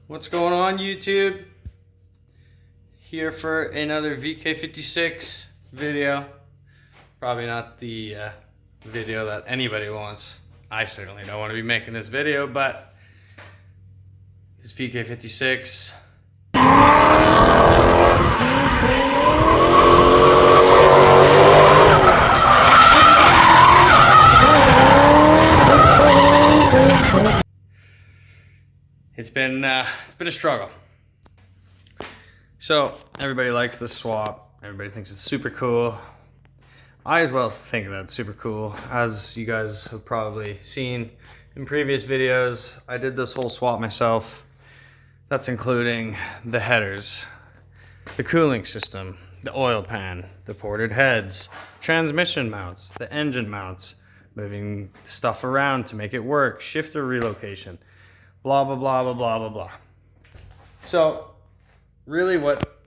What's going on, YouTube? Here for another VK56 video. Probably not the video that anybody wants. I certainly don't want to be making this video, but this VK56. It's been a struggle. So everybody likes the swap. Everybody thinks it's super cool. I as well think that's super cool. As you guys have probably seen in previous videos, I did this whole swap myself. That's including the headers, the cooling system, the oil pan, the ported heads, transmission mounts, the engine mounts, moving stuff around to make it work, shifter relocation, blah, blah, blah, blah, blah, blah, blah. So really what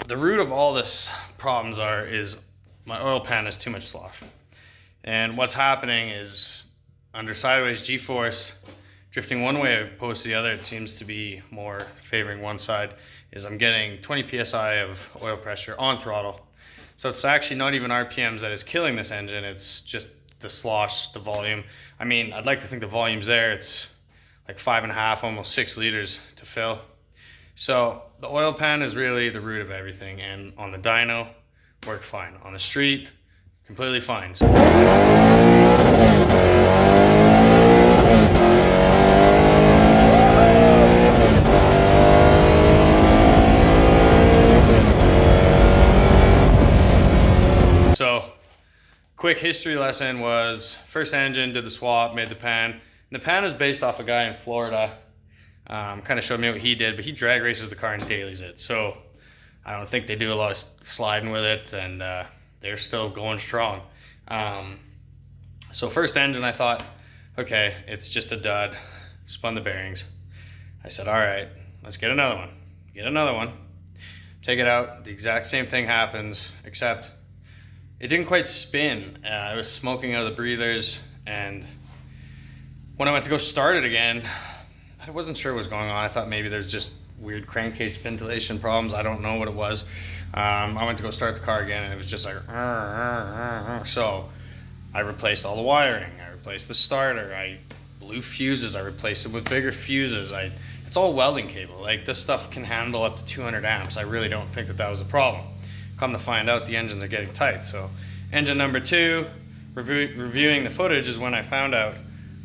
the root of all this problems are is my oil pan is too much slosh. And what's happening is under sideways G-force, drifting one way opposed to the other, it seems to be more favoring one side, is I'm getting 20 PSI of oil pressure on throttle. So it's actually not even RPMs that is killing this engine, it's just the slosh, the volume. I mean, I'd like to think the volume's there. It's like 5.5, almost 6 liters to fill. So the oil pan is really the root of everything, and on the dyno, worked fine. On the street, completely fine. So, quick history lesson was, first engine, did the swap, made the pan. And the pan is based off a guy in Florida. Kind of showed me what he did, but he drag races the car and dailies it. So I don't think they do a lot of sliding with it, and they're still going strong. So first engine, I thought, okay, it's just a dud. Spun the bearings. I said, all right, let's get another one. Get another one. Take it out. The exact same thing happens, except it didn't quite spin. I was smoking out of the breathers, and when I went to go start it again, I wasn't sure what was going on. I thought maybe there's just weird crankcase ventilation problems. I don't know what it was. I went to go start the car again, and it was just like, so I replaced all the wiring. I replaced the starter. I blew fuses. I replaced it with bigger fuses. It's all welding cable. Like, this stuff can handle up to 200 amps. I really don't think that was the problem. Come to find out, the engines are getting tight. So engine number 2, reviewing the footage is when I found out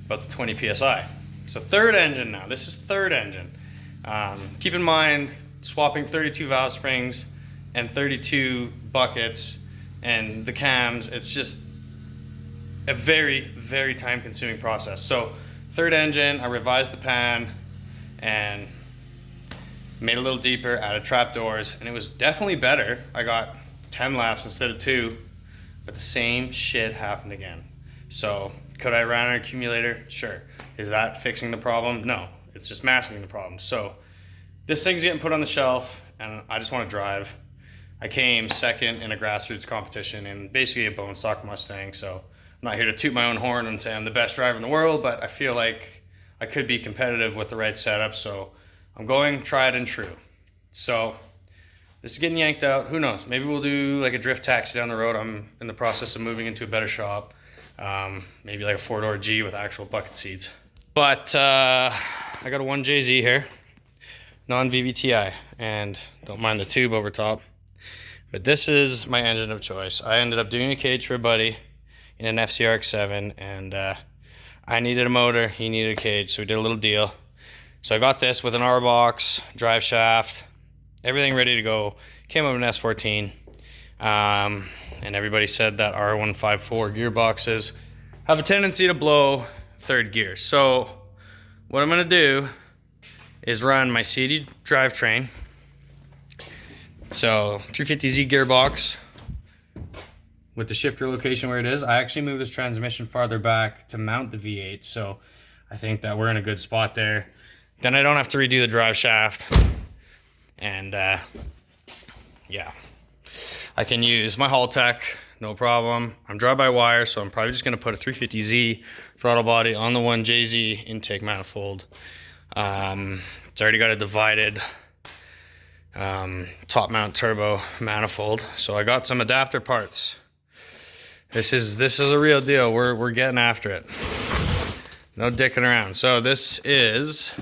about the 20 PSI. So third engine now, this is third engine. Keep in mind, swapping 32 valve springs and 32 buckets and the cams, it's just a very, very time consuming process. So third engine, I revised the pan and made it a little deeper, added trapdoors, and it was definitely better. I got 10 laps instead of 2, but the same shit happened again. So could I run an accumulator? Sure. Is that fixing the problem? No, it's just masking the problem. So this thing's getting put on the shelf, and I just want to drive. I came second in a grassroots competition in basically a bone stock Mustang, so I'm not here to toot my own horn and say I'm the best driver in the world, but I feel like I could be competitive with the right setup, so I'm going tried and true. So this is getting yanked out. Who knows? Maybe we'll do like a drift taxi down the road. I'm in the process of moving into a better shop. Maybe like a 4-door G with actual bucket seats. But I got a 1JZ here, non-VVTI, and don't mind the tube over top. But this is my engine of choice. I ended up doing a cage for a buddy in an FCRX7, and I needed a motor, he needed a cage, so we did a little deal. So I got this with an R-box, drive shaft, everything ready to go. Came up with an S14. And everybody said that R154 gearboxes have a tendency to blow third gear. So what I'm going to do is run my CD drivetrain. So 350Z gearbox with the shifter location where it is. I actually moved this transmission farther back to mount the V8. So I think that we're in a good spot there. Then I don't have to redo the drive shaft. And yeah. I can use my Haltech, no problem. I'm drive-by-wire, so I'm probably just going to put a 350Z throttle body on the 1JZ intake manifold. It's already got a divided top mount turbo manifold. So I got some adapter parts. This is a real deal. We're getting after it. No dicking around. So this is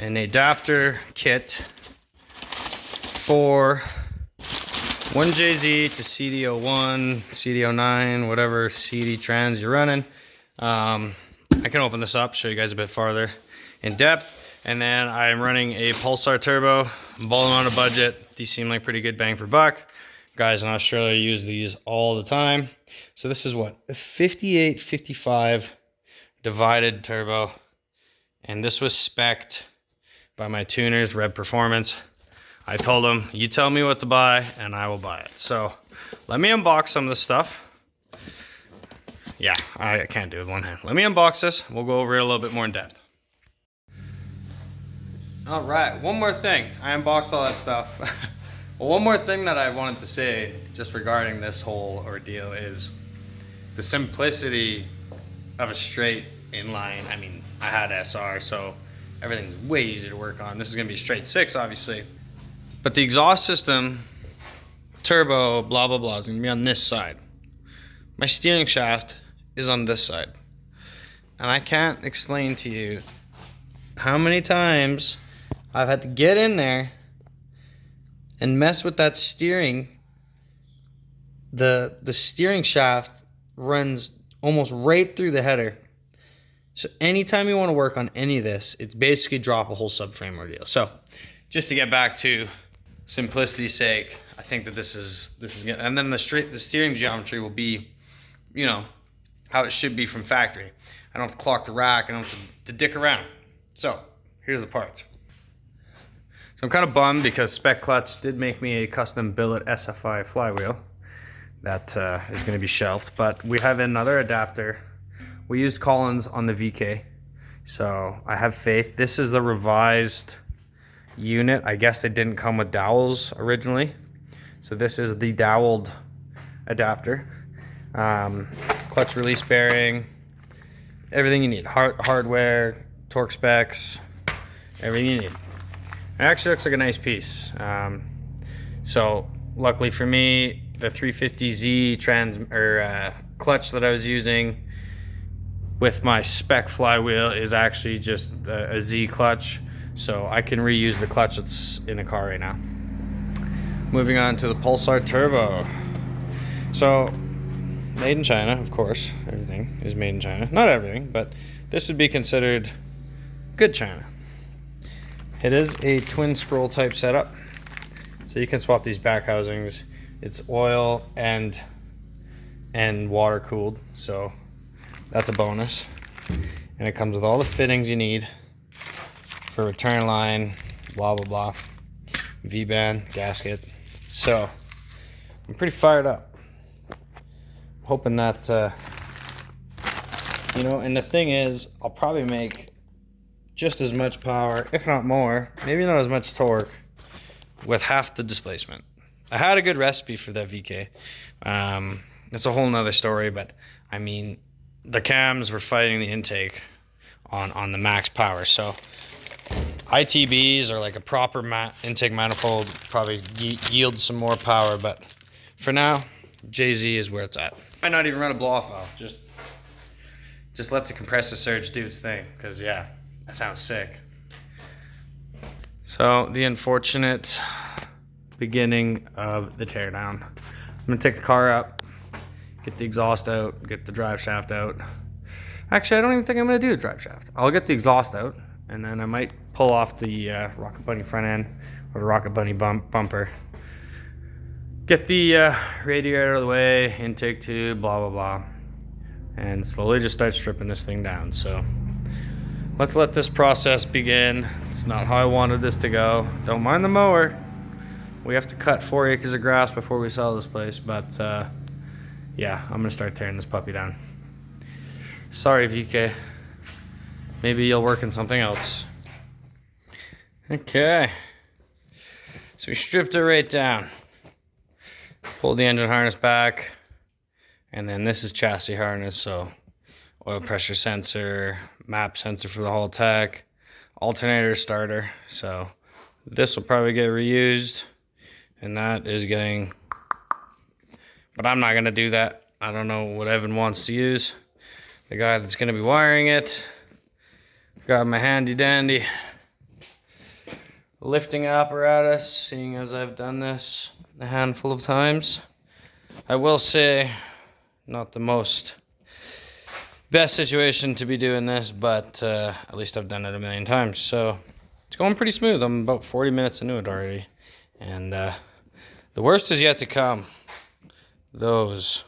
an adapter kit for 1JZ to CD01, CD09, whatever CD trans you're running. I can open this up, show you guys a bit farther in depth. And then I'm running a Pulsar turbo. I'm balling on a budget. These seem like pretty good bang for buck. Guys in Australia use these all the time. So this is what? A 5855 divided turbo. And this was spec'd by my tuners, Red Performance. I told them, you tell me what to buy and I will buy it. So let me unbox some of this stuff. Yeah, I can't do it with one hand. Let me unbox this. We'll go over it a little bit more in depth. All right, one more thing. I unboxed all that stuff. Well, one more thing that I wanted to say just regarding this whole ordeal is the simplicity of a straight inline. I mean, I had SR, so everything's way easier to work on. This is gonna be straight 6, obviously. But the exhaust system, turbo, blah, blah, blah, is gonna be on this side. My steering shaft is on this side. And I can't explain to you how many times I've had to get in there and mess with that steering. The steering shaft runs almost right through the header. So anytime you want to work on any of this, it's basically drop a whole subframe ordeal. So just to get back to simplicity's sake, I think that this is good. And then the steering geometry will be, you know, how it should be from factory. I don't have to clock the rack. I don't have to dick around. So here's the parts. So I'm kind of bummed because Spec Clutch did make me a custom billet SFI flywheel that is going to be shelved, but we have another adapter. We used Collins on the VK, so I have faith. This is the revised unit. I guess it didn't come with dowels originally, so this is the doweled adapter. Clutch release bearing, everything you need. Hardware, torque specs, everything you need. It actually looks like a nice piece. So luckily for me, the 350Z clutch that I was using with my spec flywheel is actually just a Z clutch, so I can reuse the clutch that's in the car right now. Moving on to the Pulsar turbo. So made in China, of course. Everything is made in China. Not everything, but this would be considered good China. It is a twin scroll type setup, so you can swap these back housings. It's oil and water cooled, so that's a bonus. And it comes with all the fittings you need for return line, blah blah blah, V-band, gasket. So I'm pretty fired up. Hoping that you know, and the thing is, I'll probably make just as much power, if not more, maybe not as much torque, with half the displacement. I had a good recipe for that VK. It's a whole nother story, but I mean, the cams were fighting the intake on the max power. So ITBs or like a proper intake manifold probably yield some more power, but for now, JZ is where it's at. Might not even run a blow-off valve. Just let the compressor surge do its thing, because yeah, that sounds sick. So the unfortunate beginning of the teardown. I'm gonna take the car up, get the exhaust out, get the drive shaft out. Actually, I don't even think I'm gonna do the drive shaft. I'll get the exhaust out, and then I might pull off the Rocket Bunny front end or the Rocket Bunny bumper. Get the radiator out of the way, intake tube, blah blah blah, and slowly just start stripping this thing down. So let's let this process begin. It's not how I wanted this to go. Don't mind the mower. We have to cut 4 acres of grass before we sell this place, but yeah, I'm gonna start tearing this puppy down. Sorry, VK. Maybe you'll work in something else. Okay. So we stripped it right down. Pulled the engine harness back, and then this is chassis harness, so oil pressure sensor, map sensor for the whole tech, alternator starter. So this will probably get reused, and that is getting, but I'm not going to do that. I don't know what Evan wants to use. The guy that's going to be wiring it. Got my handy dandy lifting apparatus, seeing as I've done this a handful of times. I will say, not the most best situation to be doing this, but at least I've done it a million times. So it's going pretty smooth. I'm about 40 minutes into it already. And the worst is yet to come. This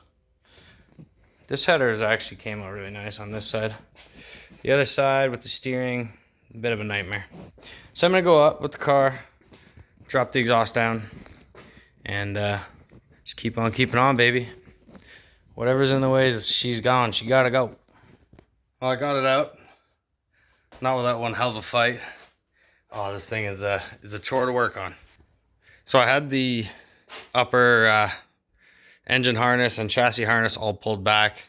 header actually came out really nice on this side. The other side with the steering, a bit of a nightmare. So I'm going to go up with the car, drop the exhaust down, and just keep on keeping on, baby. Whatever's in the way, she's gone. She got to go. Well, I got it out. Not without one hell of a fight. Oh, this thing is a chore to work on. So I had the upper engine harness and chassis harness all pulled back.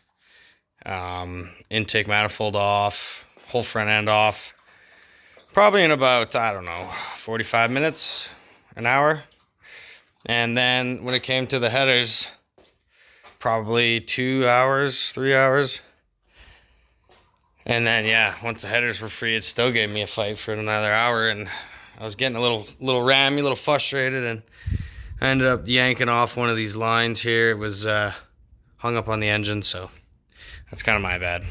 Intake manifold off, whole front end off. Probably in about, I don't know, 45 minutes, an hour. And then when it came to the headers, probably 2 hours, 3 hours. And then, yeah, once the headers were free, it still gave me a fight for another hour. And I was getting a little rammy, a little frustrated. And I ended up yanking off one of these lines here. It was hung up on the engine, so that's kind of my bad.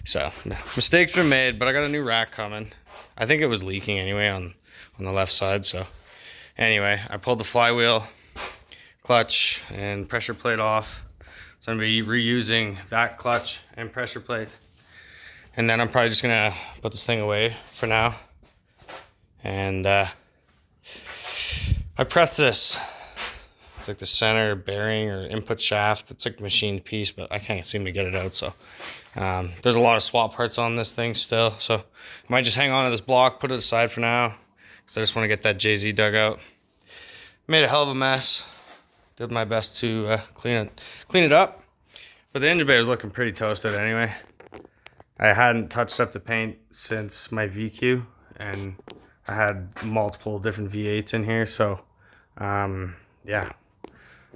So, no, mistakes were made, but I got a new rack coming. I think it was leaking anyway on the left side. So, anyway, I pulled the flywheel, clutch, and pressure plate off. So I'm going to be reusing that clutch and pressure plate. And then I'm probably just going to put this thing away for now. And I pressed this. It's like the center bearing or input shaft. It's like a machined piece, but I can't seem to get it out. So there's a lot of swap parts on this thing still. So I might just hang on to this block, put it aside for now, because I just want to get that JZ dug out. Made a hell of a mess. Did my best to clean it up. But the engine bay was looking pretty toasted anyway. I hadn't touched up the paint since my VQ, and I had multiple different V8s in here. So yeah,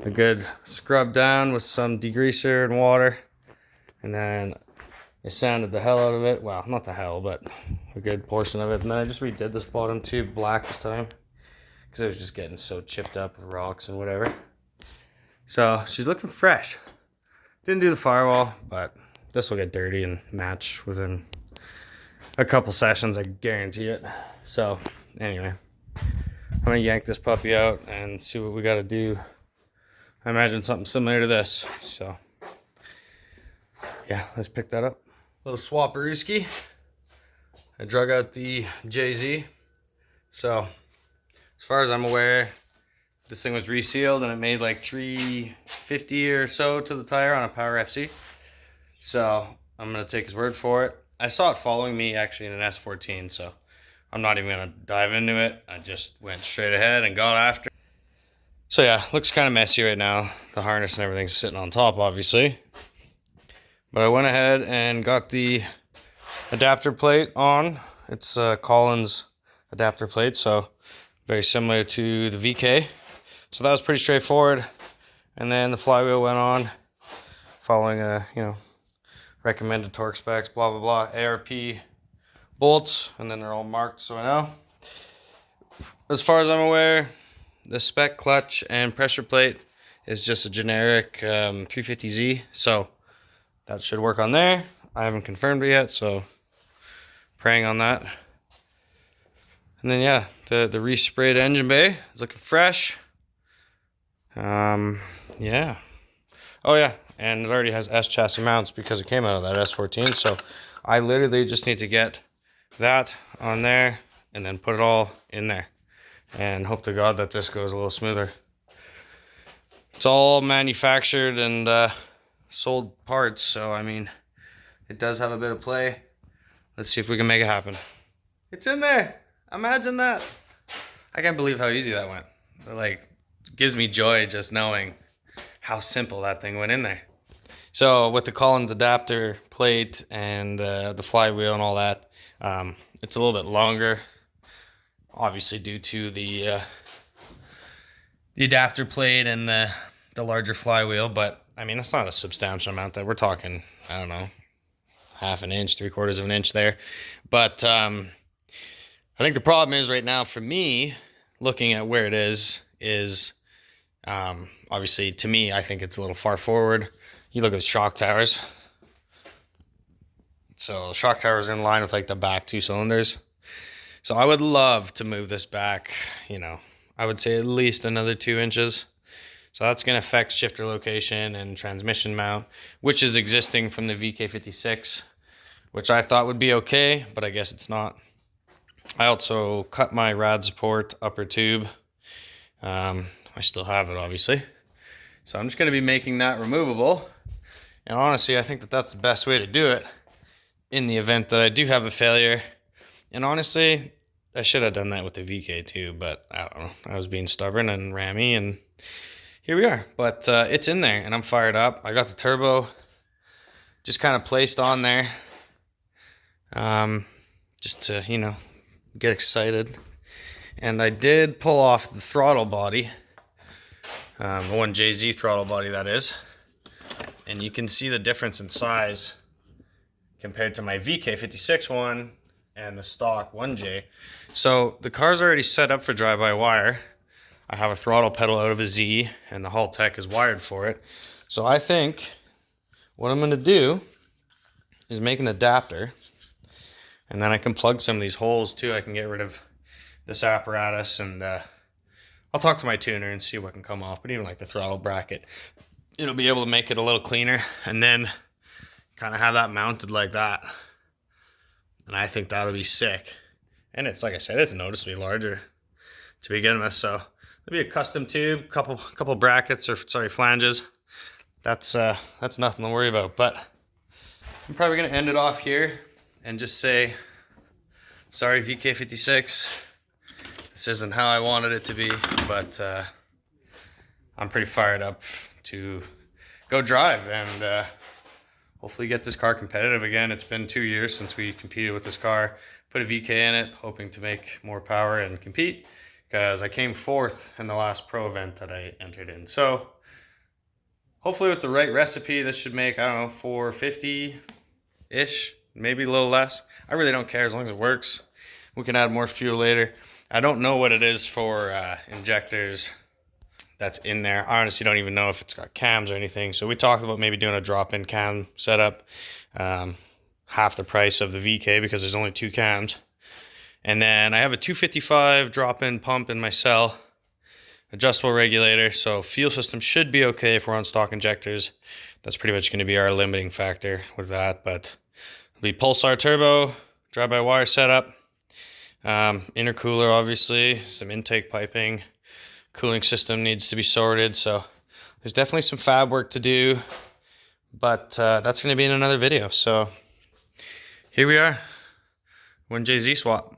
a good scrub down with some degreaser and water, and then I sanded the hell out of it. Well, not the hell, but a good portion of it. And then I just redid this bottom tube black this time, because it was just getting so chipped up with rocks and whatever. So she's looking fresh. Didn't do the firewall, but this will get dirty and match within a couple sessions, I guarantee it. So anyway, I'm gonna yank this puppy out and see what we gotta do. I imagine something similar to this. So yeah, let's pick that up. Little swapperooski. I drug out the JZ. So as far as I'm aware, this thing was resealed and it made like 350 or so to the tire on a Power FC. So I'm gonna take his word for it. I saw it following me actually in an S14, so I'm not even gonna dive into it. I just went straight ahead and got after. So yeah, looks kind of messy right now. The harness and everything's sitting on top, obviously. But I went ahead and got the adapter plate on. It's a Collins adapter plate, so very similar to the VK. So that was pretty straightforward. And then the flywheel went on, following recommended torque specs, blah blah blah, ARP bolts, and then they're all marked, so I know. As far as I'm aware, the spec clutch and pressure plate is just a generic 350Z, so that should work on there. I haven't confirmed it yet, so praying on that. And then yeah, the resprayed engine bay is looking fresh. Yeah. Oh yeah, and it already has S chassis mounts because it came out of that S14, so I literally just need to get that on there and then put it all in there and hope to God that this goes a little smoother. It's all manufactured and sold parts, so I mean, it does have a bit of play. Let's see if we can make it happen. It's in there. Imagine that. I can't believe how easy that went. Like, it gives me joy just knowing how simple that thing went in there. So with the Collins adapter plate and the flywheel and all that, It's a little bit longer, obviously due to the adapter plate and the larger flywheel, but I mean, it's not a substantial amount that we're talking, I don't know, half an inch, 3/4 of an inch there. But I think the problem is right now for me, looking at where it is obviously to me, I think it's a little far forward. You look at the shock towers. So the shock tower's in line with like the back 2 cylinders. So I would love to move this back, you know, I would say at least another 2 inches. So that's going to affect shifter location and transmission mount, which is existing from the VK56, which I thought would be okay, but I guess it's not. I also cut my rad support upper tube. I still have it, obviously. So I'm just going to be making that removable. And honestly, I think that that's the best way to do it in the event that I do have a failure. And honestly, I should have done that with the VK too, but I don't know. I was being stubborn and rammy, and here we are. But it's in there, and I'm fired up. I got the turbo just kind of placed on there, just to, you know, get excited. And I did pull off the throttle body, the 1JZ throttle body, that is. And you can see the difference in size compared to my VK56 one and the stock 1J. So the car's already set up for drive-by-wire. I have a throttle pedal out of a Z, and the Hall Tech is wired for it. So I think what I'm going to do is make an adapter, and then I can plug some of these holes too. I can get rid of this apparatus, and I'll talk to my tuner and see what can come off. But even like the throttle bracket, it'll be able to make it a little cleaner, and then kind of have that mounted like that. And I think that'll be sick. And it's, like I said, it's noticeably larger to begin with. So there'll be a custom tube, couple brackets, or sorry, flanges. That's nothing to worry about. But I'm probably gonna end it off here and just say, sorry VK56, this isn't how I wanted it to be, but I'm pretty fired up to go drive and hopefully get this car competitive again. It's been 2 years since we competed with this car. Put a VK in it, hoping to make more power and compete, because I came 4th in the last pro event that I entered in. So hopefully with the right recipe, this should make, I don't know, 450-ish, maybe a little less. I really don't care as long as it works. We can add more fuel later. I don't know what it is for injectors that's in there. I honestly don't even know if it's got cams or anything. So we talked about maybe doing a drop-in cam setup, half the price of the VK because there's only 2 cams. And then I have a 255 drop-in pump in my cell, adjustable regulator. So fuel system should be okay if we're on stock injectors. That's pretty much going to be our limiting factor with that. But it'll be Pulsar turbo, drive-by-wire setup, intercooler obviously, some intake piping. Cooling system needs to be sorted, so there's definitely some fab work to do, but that's going to be in another video. So here we are, 1JZ swap.